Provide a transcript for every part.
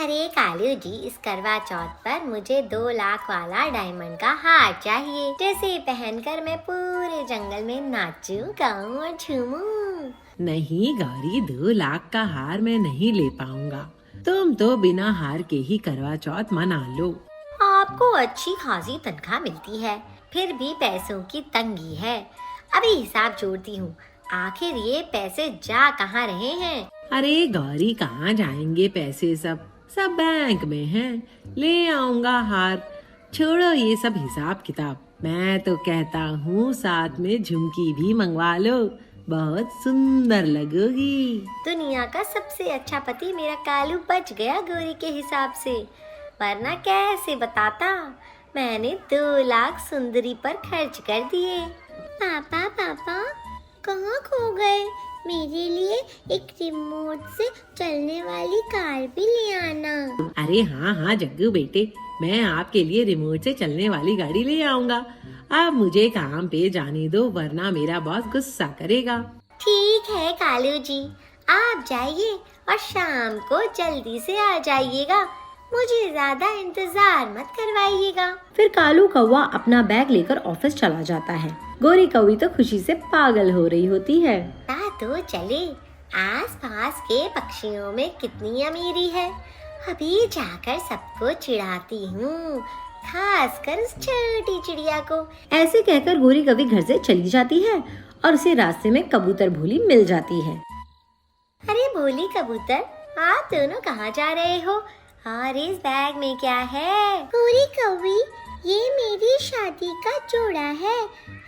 अरे कालू जी, इस करवा चौथ पर मुझे 2 लाख वाला डायमंड का हार चाहिए, जैसे पहनकर मैं पूरे जंगल में नाचूं, गाऊं और झूमूं। नहीं गौरी, 2 लाख का हार मैं नहीं ले पाऊंगा। तुम तो बिना हार के ही करवा चौथ मना लो। आपको अच्छी खासी तनख्वाह मिलती है, फिर भी पैसों की तंगी है। अभी हिसाब जोड़ती हूँ, आखिर ये पैसे जा कहाँ रहे हैं? अरे गौरी, कहाँ जाएंगे पैसे? सब बैंक में हैं। ले आऊंगा हार। छोड़ो ये सब हिसाब किताब। मैं तो कहता हूँ साथ में झुमकी भी मंगवा लो, बहुत सुंदर लगोगी। दुनिया का सबसे अच्छा पति मेरा कालू बच गया गौरी के हिसाब से, वरना कैसे बताता। मैंने 2 लाख सुंदरी पर खर्च कर दिए। पापा पापा, कहाँ खो गए? मेरे लिए एक रिमोट से चलने वाली कार भी ले आना। अरे हाँ जग्गू बेटे, मैं आपके लिए रिमोट से चलने वाली गाड़ी ले आऊंगा। अब मुझे काम पे जाने दो, वरना मेरा बॉस गुस्सा करेगा। ठीक है कालू जी, आप जाइए और शाम को जल्दी से आ जाइएगा। मुझे ज्यादा इंतजार मत करवाइएगा। फिर कालू कौवा अपना बैग लेकर ऑफिस चला जाता है। गोरी कौवी तो खुशी से पागल हो रही होती है। तो चले, आस-पास के पक्षियों में कितनी अमीरी है। अभी जाकर सबको चिढ़ाती हूँ, खासकर उस छोटी चिड़िया को। ऐसे कहकर गोरी कौवी घर से चली जाती है और उसे रास्ते में कबूतर भोली मिल जाती है। अरे भोली कबूतर, आप दोनों कहाँ जा रहे हो? और इस बैग में क्या है? भोली कौवी, ये मेरी शादी का जोड़ा है।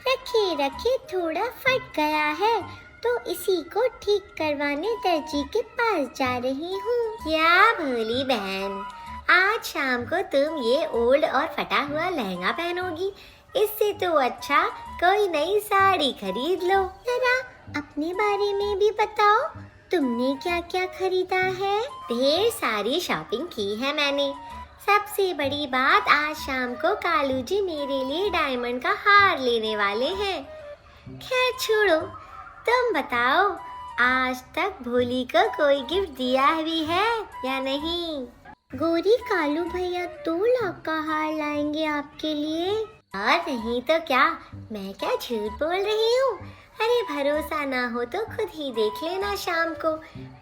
रखे रखे थोड़ा फट गया है, तो इसी को ठीक करवाने दर्जी के पास जा रही हूँ। क्या भोली बहन, आज शाम को तुम ये ओल्ड और फटा हुआ लहंगा पहनोगी। इससे तो अच्छा कोई नई साड़ी खरीद लो। जरा अपने बारे में भी बताओ, तुमने क्या क्या खरीदा है? ढेर सारी शॉपिंग की है मैंने। सबसे बड़ी बात, आज शाम को कालू जी मेरे लिए डायमंड का हार लेने वाले हैं। खैर छोड़ो, तुम बताओ, आज तक भोली को कोई गिफ्ट दिया भी है या नहीं? गोरी, कालू भैया 2 लाख का हार लाएंगे आपके लिए। और नहीं तो क्या, मैं क्या झूठ बोल रही हूँ? अरे भरोसा ना हो तो खुद ही देख लेना, शाम को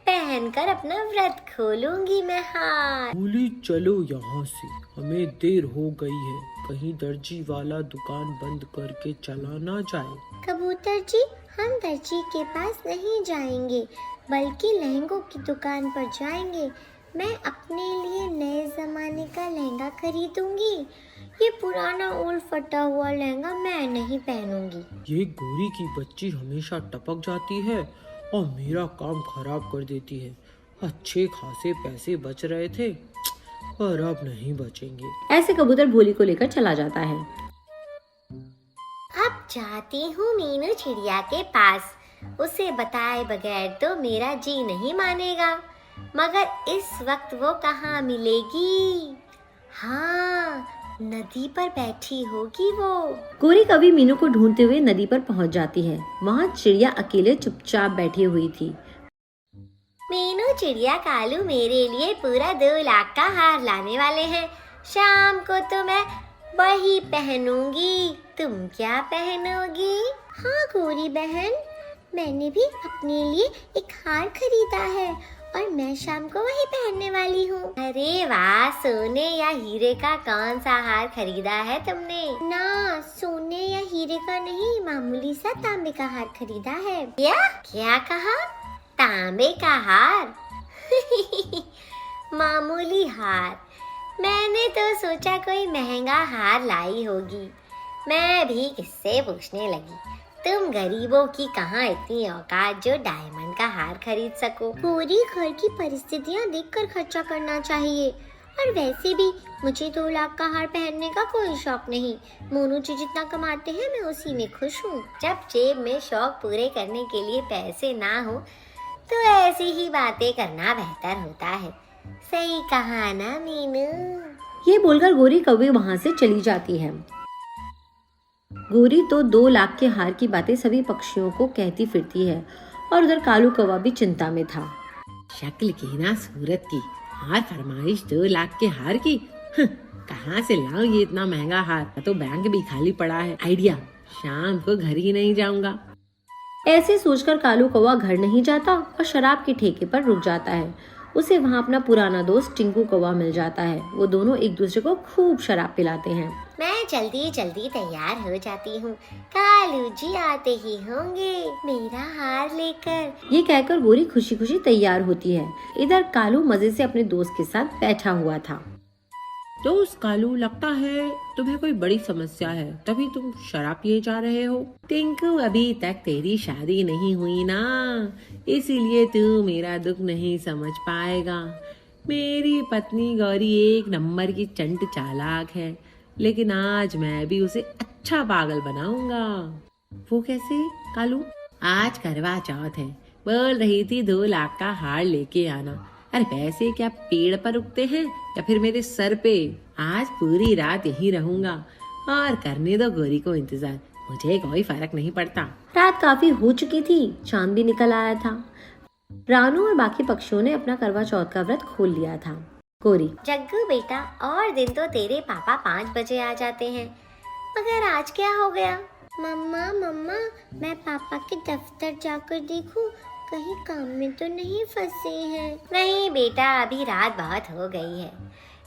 पहनकर अपना व्रत खोलूंगी मैं हार। भोली, चलो यहाँ से, हमें देर हो गई है। कहीं दर्जी वाला दुकान बंद करके चला ना जाए। कबूतर जी, हम दर्जी के पास नहीं जाएंगे, बल्कि लहंगों की दुकान पर जाएंगे। मैं अपने लिए नए जमाने का लहंगा खरीदूंगी। ये पुराना ओल्ड फटा हुआ लहंगा मैं नहीं पहनूंगी। ये गोरी की बच्ची हमेशा टपक जाती है और मेरा काम खराब कर देती है। अच्छे खासे पैसे बच रहे थे, पर अब नहीं बचेंगे। ऐसे कबूतर भोली को लेकर चला जाता है। अब जाती हूँ मीनू चिड़िया के पास। उसे बताए बगैर तो मेरा जी नहीं मानेगा, मगर इस वक्त वो कहाँ मिलेगी? हाँ, नदी पर बैठी होगी वो। गोरी कौवी मीनू को ढूंढते हुए नदी पर पहुंच जाती है। वहाँ चिड़िया अकेले चुपचाप बैठी हुई थी। मीनू चिड़िया, कालू मेरे लिए पूरा 2 लाख का हार लाने वाले हैं। शाम को तो मैं वही पहनूंगी। तुम क्या पहनोगी? हाँ गोरी बहन, मैंने भी अपने लिए एक हार खरीदा है और मैं शाम को वही पहनने वाली हूँ। अरे वाह, सोने या हीरे का कौन सा हार खरीदा है तुमने? ना, सोने या हीरे का नहीं, मामूली सा तांबे का हार खरीदा है। क्या कहा? तांबे का हार? मामूली हार? मैंने तो सोचा कोई महंगा हार लाई होगी। मैं भी किससे पूछने लगी। तुम गरीबों की कहाँ इतनी औकात जो डायमंड का हार खरीद सको। पूरी घर की परिस्थितियाँ देखकर खर्चा करना चाहिए। और वैसे भी मुझे 2 लाख का हार पहनने का कोई शौक नहीं। मोनू जी जितना कमाते हैं मैं उसी में खुश हूँ। जब जेब में शौक पूरे करने के लिए पैसे ना हो तो ऐसी ही बातें करना बेहतर होता है। सही कहा ना मीनू? ये बोलकर गोरी कौवी वहाँ से चली जाती है। गोरी तो 2 लाख के हार की बातें सभी पक्षियों को कहती फिरती है और उधर कालू कौवा भी चिंता में था। शक्ल की ना सूरत की, हार फरमाइश 2 लाख के हार की। कहाँ से लाऊं ये इतना महंगा हार? तो बैंक भी खाली पड़ा है। आइडिया, शाम को घर ही नहीं जाऊंगा। ऐसे सोचकर कालू कौवा घर नहीं जाता और शराब के ठेके पर रुक जाता है। उसे वहाँ अपना पुराना दोस्त टिंकू कौवा मिल जाता है। वो दोनों एक दूसरे को खूब शराब पिलाते हैं। मैं जल्दी जल्दी तैयार हो जाती हूँ, कालू जी आते ही होंगे मेरा हार लेकर। ये कहकर गोरी खुशी खुशी तैयार होती है। इधर कालू मजे से अपने दोस्त के साथ बैठा हुआ था। दोस्त कालू, लगता है तुम्हें कोई बड़ी समस्या है, तभी तुम शराब पिए जा रहे हो। टिंकू, अभी तक तेरी शादी नहीं हुई ना, इसीलिए तू मेरा दुख नहीं समझ पाएगा। मेरी पत्नी गौरी एक नंबर की चंट चालाक है, लेकिन आज मैं भी उसे अच्छा पागल बनाऊंगा। वो कैसे कालू? आज करवा चौथ है, बोल रही थी 2 लाख का हार लेके आना। अरे पैसे क्या पेड़ पर उगते हैं या फिर मेरे सर पे? आज पूरी रात यहीं रहूंगा और करने दो गौरी को इंतजार, मुझे कोई फर्क नहीं पड़ता। रात काफी हो चुकी थी, चांद भी निकल आया था। रानू और बाकी पक्षियों ने अपना करवा चौथ का व्रत खोल लिया था। गोरी, जग्गू बेटा, और दिन तो तेरे पापा 5 बजे आ जाते हैं, मगर आज क्या हो गया? मम्मा मम्मा, मैं पापा के दफ्तर जाकर देखूं, कहीं काम में तो नहीं फंसे हैं? नहीं बेटा, अभी रात बहुत हो गई है,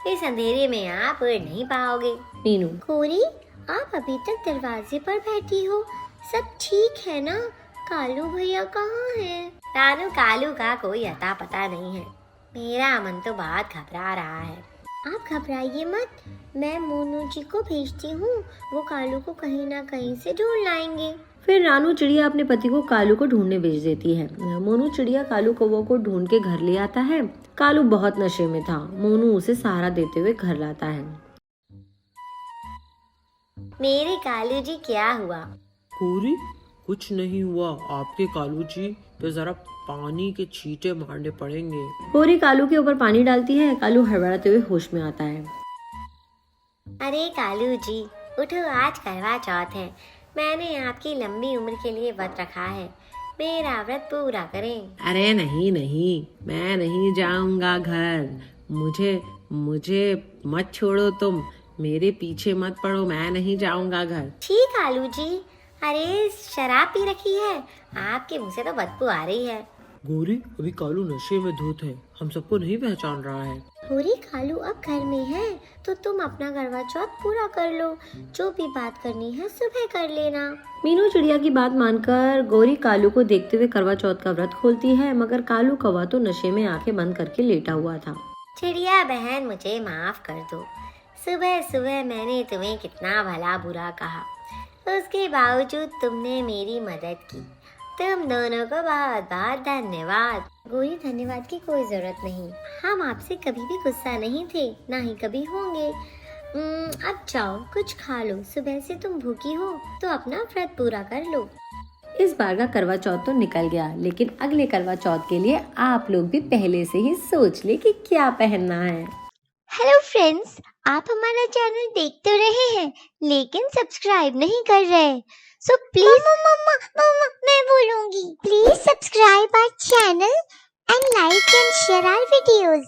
इस अंधेरे में आप उड़ नहीं पाओगे। मीनू, गोरी, आप अभी तक दरवाजे पर बैठी हो, सब ठीक है ना? कालू भैया कहाँ हैं? रानू, कालू का कोई अता पता नहीं है, मेरा मन तो बहुत घबरा रहा है। आप घबराइए मत, मैं मोनू जी को भेजती हूँ, वो कालू को कहीं ना कहीं से ढूंढ लाएंगे। फिर रानू चिड़िया अपने पति को कालू को ढूंढने भेज देती है। मोनू चिड़िया कालू कौवा को ढूंढ के घर ले आता है। कालू बहुत नशे में था। मोनू उसे सहारा देते हुए घर लाता है। मेरे कालू जी, क्या हुआ? गौरी, कुछ नहीं हुआ, आपके कालू जी पे जरा पानी के छींटे मारने पड़ेंगे। गोरी कालू के ऊपर पानी डालती है। कालू हड़बड़ाते हुए होश में आता है। अरे कालू जी, उठो, आज करवा चौथ है, मैंने आपकी लंबी उम्र के लिए व्रत रखा है, मेरा व्रत पूरा करें। अरे नहीं नहीं, मैं नहीं जाऊंगा घर। मुझे मत छोड़ो, तुम मेरे पीछे मत पड़ो, मैं नहीं जाऊंगा घर। ठीक कालू जी, अरे शराब पी रखी है, आपके मुंह से तो बदबू आ रही है। गौरी, अभी कालू नशे में धुत है, हम सबको नहीं पहचान रहा है। गोरी, कालू अब घर में है, तो तुम अपना करवा चौथ पूरा कर लो, जो भी बात करनी है सुबह कर लेना। मीनू चिड़िया की बात मानकर गौरी कालू को देखते हुए करवा चौथ का व्रत खोलती है, मगर कालू कौवा तो नशे में आंखें बंद करके लेटा हुआ था। चिड़िया बहन, मुझे माफ कर दो, सुबह सुबह मैंने तुम्हें कितना भला बुरा कहा, उसके बावजूद तुमने मेरी मदद की, तुम दोनों को बहुत बहुत धन्यवाद। गोरी, धन्यवाद की कोई जरूरत नहीं, हम आपसे कभी भी गुस्सा नहीं थे, ना ही कभी होंगे। अब जाओ, कुछ खा लो, सुबह से तुम भूखी हो तो अपना व्रत पूरा कर लो। इस बार का करवा चौथ तो निकल गया, लेकिन अगले करवा चौथ के लिए आप लोग भी पहले से ही सोच ले कि क्या पहनना है। हेलो फ्रेंड्स, आप हमारा चैनल देख तो रहे हैं, लेकिन सब्सक्राइब नहीं कर रहे, सो प्लीज मम्मा मैं बोलूंगी, please subscribe our channel and like and share our videos.